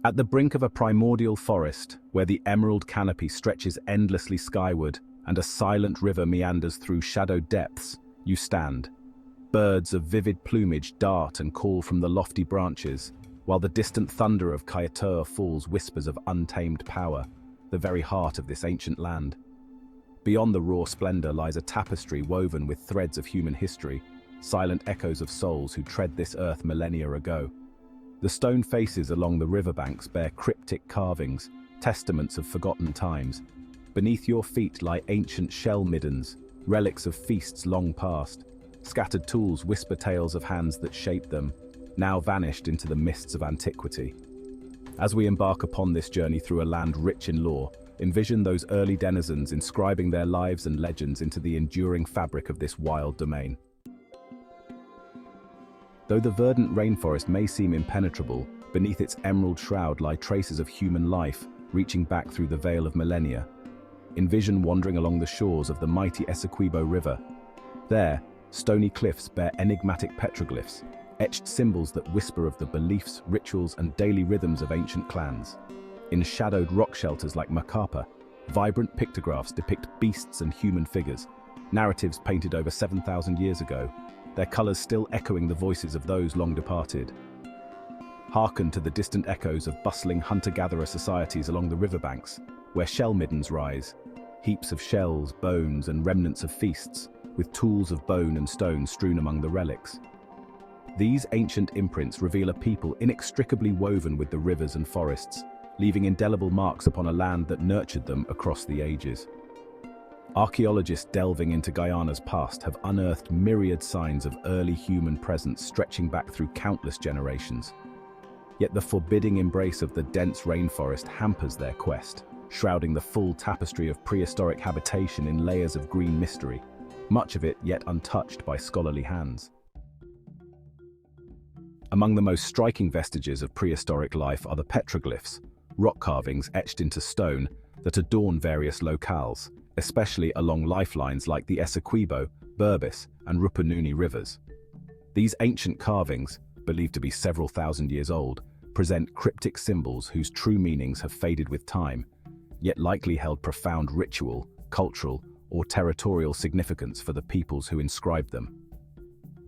At the brink of a primordial forest, where the emerald canopy stretches endlessly skyward and a silent river meanders through shadowed depths, you stand. Birds of vivid plumage dart and call from the lofty branches, while the distant thunder of Kaieteur Falls whispers of untamed power, the very heart of this ancient land. Beyond the raw splendor lies a tapestry woven with threads of human history, silent echoes of souls who tread this earth millennia ago. The stone faces along the riverbanks bear cryptic carvings, testaments of forgotten times. Beneath your feet lie ancient shell middens, relics of feasts long past. Scattered tools whisper tales of hands that shaped them, now vanished into the mists of antiquity. As we embark upon this journey through a land rich in lore, envision those early denizens inscribing their lives and legends into the enduring fabric of this wild domain. Though the verdant rainforest may seem impenetrable, beneath its emerald shroud lie traces of human life reaching back through the veil of millennia. Envision wandering along the shores of the mighty Essequibo River. There, stony cliffs bear enigmatic petroglyphs, etched symbols that whisper of the beliefs, rituals, and daily rhythms of ancient clans. In shadowed rock shelters like Macapa, vibrant pictographs depict beasts and human figures, narratives painted over 7,000 years ago, their colors still echoing the voices of those long departed. Hearken to the distant echoes of bustling hunter-gatherer societies along the riverbanks, where shell middens rise, heaps of shells, bones, and remnants of feasts, with tools of bone and stone strewn among the relics. These ancient imprints reveal a people inextricably woven with the rivers and forests, leaving indelible marks upon a land that nurtured them across the ages. Archaeologists delving into Guyana's past have unearthed myriad signs of early human presence stretching back through countless generations. Yet the forbidding embrace of the dense rainforest hampers their quest, shrouding the full tapestry of prehistoric habitation in layers of green mystery, much of it yet untouched by scholarly hands. Among the most striking vestiges of prehistoric life are the petroglyphs, rock carvings etched into stone that adorn various locales, especially along lifelines like the Essequibo, Berbice, and Rupununi rivers. These ancient carvings, believed to be several thousand years old, present cryptic symbols whose true meanings have faded with time, yet likely held profound ritual, cultural, or territorial significance for the peoples who inscribed them.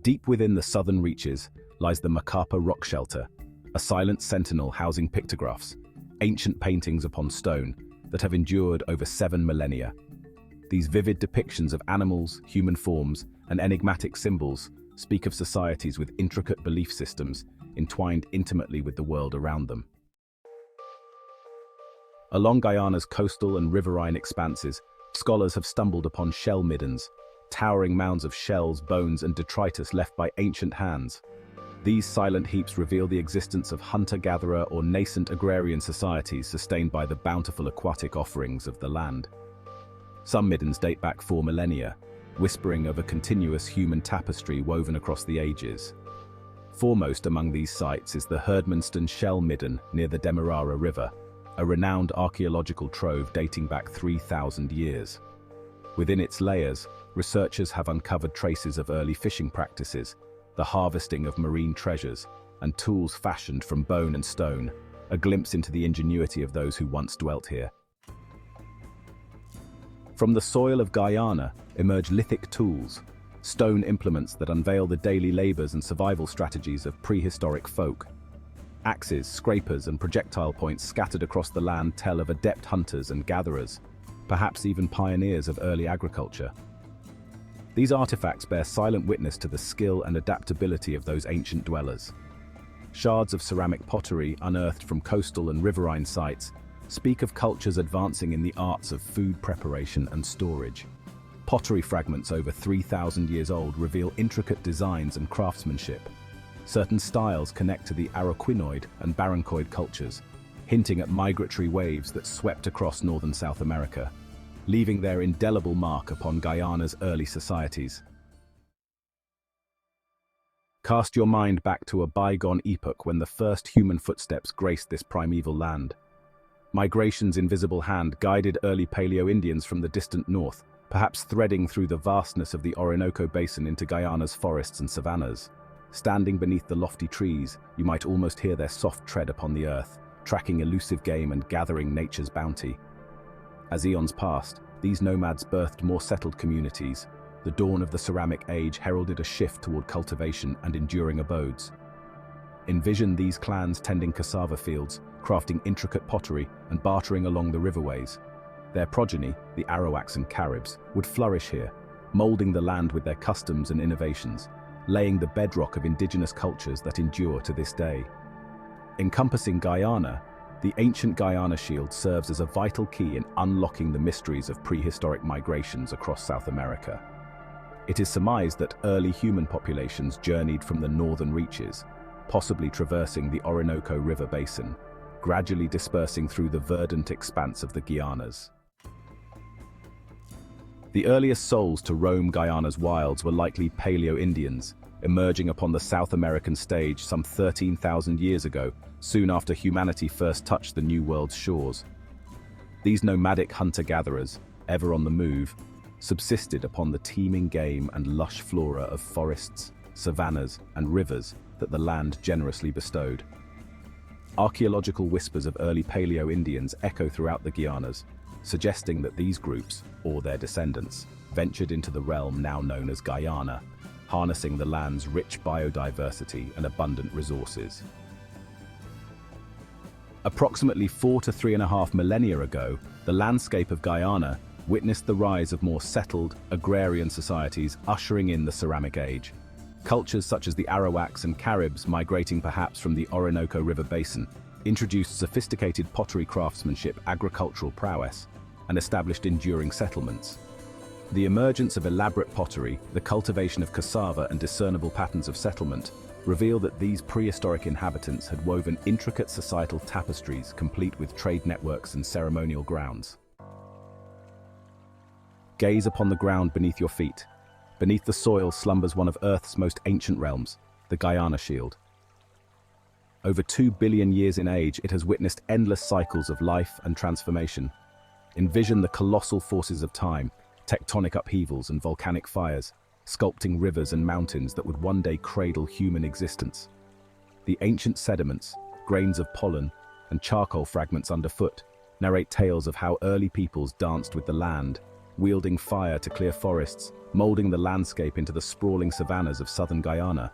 Deep within the southern reaches lies the Macapa rock shelter, a silent sentinel housing pictographs, ancient paintings upon stone that have endured over 7 millennia. These vivid depictions of animals, human forms, and enigmatic symbols speak of societies with intricate belief systems entwined intimately with the world around them. Along Guyana's coastal and riverine expanses, scholars have stumbled upon shell middens, towering mounds of shells, bones, and detritus left by ancient hands. These silent heaps reveal the existence of hunter-gatherer or nascent agrarian societies sustained by the bountiful aquatic offerings of the land. Some middens date back 4 millennia, whispering of a continuous human tapestry woven across the ages. Foremost among these sites is the Mnemosyne shell midden near the Demerara River, a renowned archaeological trove dating back 3,000 years. Within its layers, researchers have uncovered traces of early fishing practices, the harvesting of marine treasures, and tools fashioned from bone and stone, a glimpse into the ingenuity of those who once dwelt here. From the soil of Guyana emerge lithic tools, stone implements that unveil the daily labors and survival strategies of prehistoric folk. Axes, scrapers, and projectile points scattered across the land tell of adept hunters and gatherers, perhaps even pioneers of early agriculture. These artifacts bear silent witness to the skill and adaptability of those ancient dwellers. Shards of ceramic pottery unearthed from coastal and riverine sites speak of cultures advancing in the arts of food preparation and storage. Pottery fragments over 3,000 years old reveal intricate designs and craftsmanship. Certain styles connect to the Araquinoid and Barrancoid cultures, hinting at migratory waves that swept across northern South America, leaving their indelible mark upon Guyana's early societies. Cast your mind back to a bygone epoch when the first human footsteps graced this primeval land. Migration's invisible hand guided early Paleo-Indians from the distant north, perhaps threading through the vastness of the Orinoco Basin into Guyana's forests and savannas. Standing beneath the lofty trees, you might almost hear their soft tread upon the earth, tracking elusive game and gathering nature's bounty. As eons passed, these nomads birthed more settled communities. The dawn of the ceramic age heralded a shift toward cultivation and enduring abodes. Envision these clans tending cassava fields, crafting intricate pottery, and bartering along the riverways. Their progeny, the Arawaks and Caribs, would flourish here, molding the land with their customs and innovations, laying the bedrock of indigenous cultures that endure to this day. Encompassing Guyana, the ancient Guiana Shield serves as a vital key in unlocking the mysteries of prehistoric migrations across South America. It is surmised that early human populations journeyed from the northern reaches, possibly traversing the Orinoco River basin, gradually dispersing through the verdant expanse of the Guianas. The earliest souls to roam Guyana's wilds were likely Paleo-Indians, emerging upon the South American stage some 13,000 years ago, soon after humanity first touched the New World's shores. These nomadic hunter-gatherers, ever on the move, subsisted upon the teeming game and lush flora of forests, savannas, and rivers that the land generously bestowed. Archaeological whispers of early Paleo-Indians echo throughout the Guianas, suggesting that these groups, or their descendants, ventured into the realm now known as Guyana, harnessing the land's rich biodiversity and abundant resources. Approximately 4 to 3.5 millennia ago, the landscape of Guyana witnessed the rise of more settled, agrarian societies ushering in the ceramic age. Cultures such as the Arawaks and Caribs, migrating perhaps from the Orinoco River basin, introduced sophisticated pottery craftsmanship, agricultural prowess, and established enduring settlements. The emergence of elaborate pottery, the cultivation of cassava, and discernible patterns of settlement reveal that these prehistoric inhabitants had woven intricate societal tapestries complete with trade networks and ceremonial grounds. Gaze upon the ground beneath your feet. Beneath the soil slumbers one of Earth's most ancient realms, the Guiana Shield. Over 2 billion years in age, it has witnessed endless cycles of life and transformation. Envision the colossal forces of time, tectonic upheavals and volcanic fires, sculpting rivers and mountains that would one day cradle human existence. The ancient sediments, grains of pollen, and charcoal fragments underfoot narrate tales of how early peoples danced with the land, wielding fire to clear forests, molding the landscape into the sprawling savannas of southern Guyana.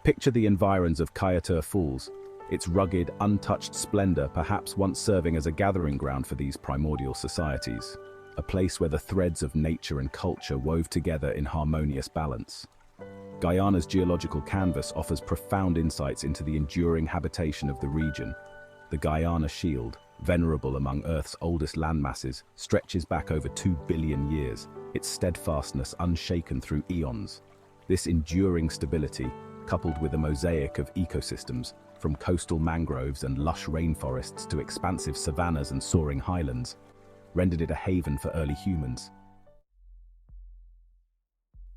Picture the environs of Kaieteur Falls, its rugged, untouched splendor perhaps once serving as a gathering ground for these primordial societies, a place where the threads of nature and culture wove together in harmonious balance. Guyana's geological canvas offers profound insights into the enduring habitation of the region. The Guiana Shield, venerable among Earth's oldest landmasses, stretches back over 2 billion years, its steadfastness unshaken through eons. This enduring stability, coupled with a mosaic of ecosystems, from coastal mangroves and lush rainforests to expansive savannas and soaring highlands, rendered it a haven for early humans.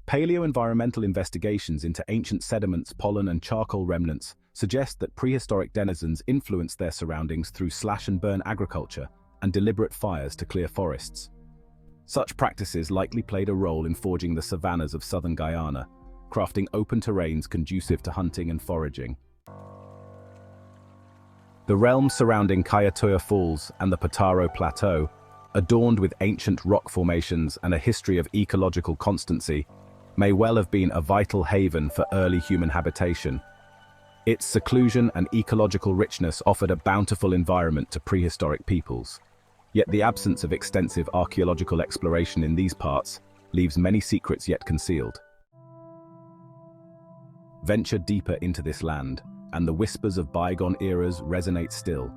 Paleoenvironmental investigations into ancient sediments, pollen, and charcoal remnants suggest that prehistoric denizens influenced their surroundings through slash-and-burn agriculture and deliberate fires to clear forests. Such practices likely played a role in forging the savannas of southern Guyana, crafting open terrains conducive to hunting and foraging. The realm surrounding Kaieteur Falls and the Petaro Plateau, adorned with ancient rock formations and a history of ecological constancy, may well have been a vital haven for early human habitation. Its seclusion and ecological richness offered a bountiful environment to prehistoric peoples. Yet the absence of extensive archaeological exploration in these parts leaves many secrets yet concealed. Venture deeper into this land, and the whispers of bygone eras resonate still.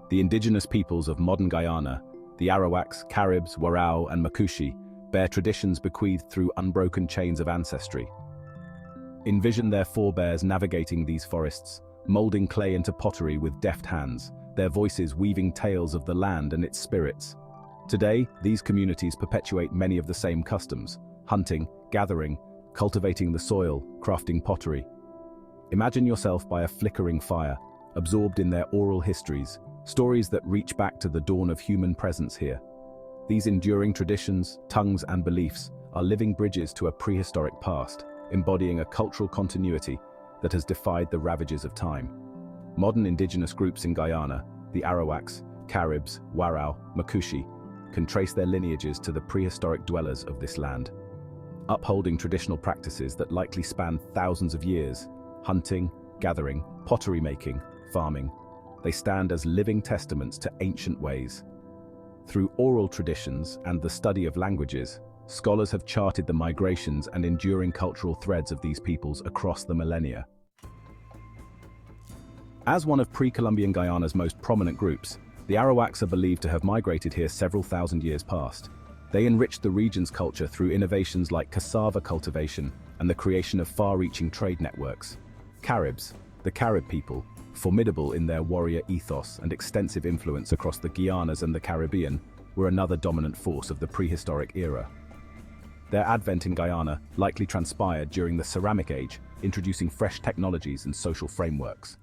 The indigenous peoples of modern Guyana, the Arawaks, Caribs, Warao, and Makushi, bear traditions bequeathed through unbroken chains of ancestry. Envision their forebears navigating these forests, molding clay into pottery with deft hands, their voices weaving tales of the land and its spirits. Today, these communities perpetuate many of the same customs: hunting, gathering, cultivating the soil, crafting pottery. Imagine yourself by a flickering fire, absorbed in their oral histories, stories that reach back to the dawn of human presence here. These enduring traditions, tongues, and beliefs are living bridges to a prehistoric past, embodying a cultural continuity that has defied the ravages of time. Modern indigenous groups in Guyana, the Arawaks, Caribs, Warao, Makushi, can trace their lineages to the prehistoric dwellers of this land. Upholding traditional practices that likely span thousands of years, hunting, gathering, pottery making, farming, they stand as living testaments to ancient ways. Through oral traditions and the study of languages, scholars have charted the migrations and enduring cultural threads of these peoples across the millennia. As one of pre-Columbian Guyana's most prominent groups, the Arawaks are believed to have migrated here several thousand years past. They enriched the region's culture through innovations like cassava cultivation and the creation of far-reaching trade networks. Caribs, the Carib people, formidable in their warrior ethos and extensive influence across the Guianas and the Caribbean, were another dominant force of the prehistoric era. Their advent in Guyana likely transpired during the Ceramic Age, introducing fresh technologies and social frameworks.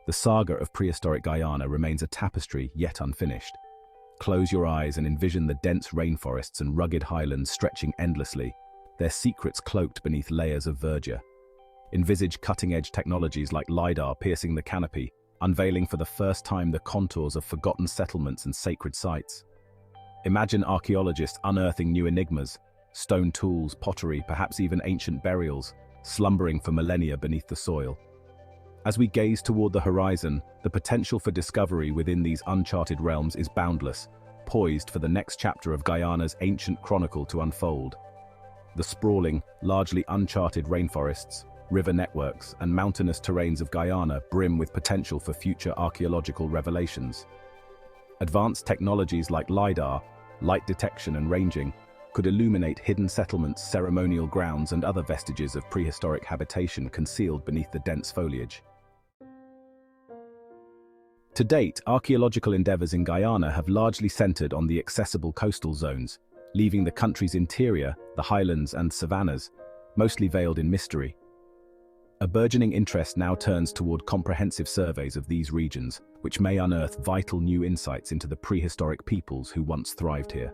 The saga of prehistoric Guyana remains a tapestry yet unfinished. Close your eyes and envision the dense rainforests and rugged highlands stretching endlessly, their secrets cloaked beneath layers of verdure. Envisage cutting-edge technologies like LiDAR piercing the canopy, unveiling for the first time the contours of forgotten settlements and sacred sites. Imagine archaeologists unearthing new enigmas, stone tools, pottery, perhaps even ancient burials, slumbering for millennia beneath the soil. As we gaze toward the horizon, the potential for discovery within these uncharted realms is boundless, poised for the next chapter of Guyana's ancient chronicle to unfold. The sprawling, largely uncharted rainforests, river networks, and mountainous terrains of Guyana brim with potential for future archaeological revelations. Advanced technologies like LiDAR, light detection and ranging, could illuminate hidden settlements, ceremonial grounds, and other vestiges of prehistoric habitation concealed beneath the dense foliage. To date, archaeological endeavors in Guyana have largely centered on the accessible coastal zones, leaving the country's interior, the highlands and savannas, mostly veiled in mystery. A burgeoning interest now turns toward comprehensive surveys of these regions, which may unearth vital new insights into the prehistoric peoples who once thrived here.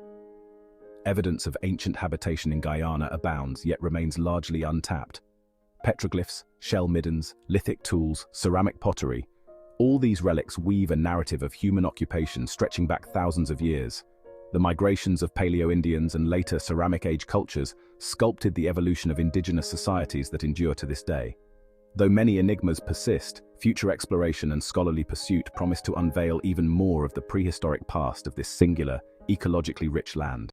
Evidence of ancient habitation in Guyana abounds, yet remains largely untapped. Petroglyphs, shell middens, lithic tools, ceramic pottery, all these relics weave a narrative of human occupation stretching back thousands of years. The migrations of Paleo-Indians and later Ceramic Age cultures sculpted the evolution of indigenous societies that endure to this day. Though many enigmas persist, future exploration and scholarly pursuit promise to unveil even more of the prehistoric past of this singular, ecologically rich land.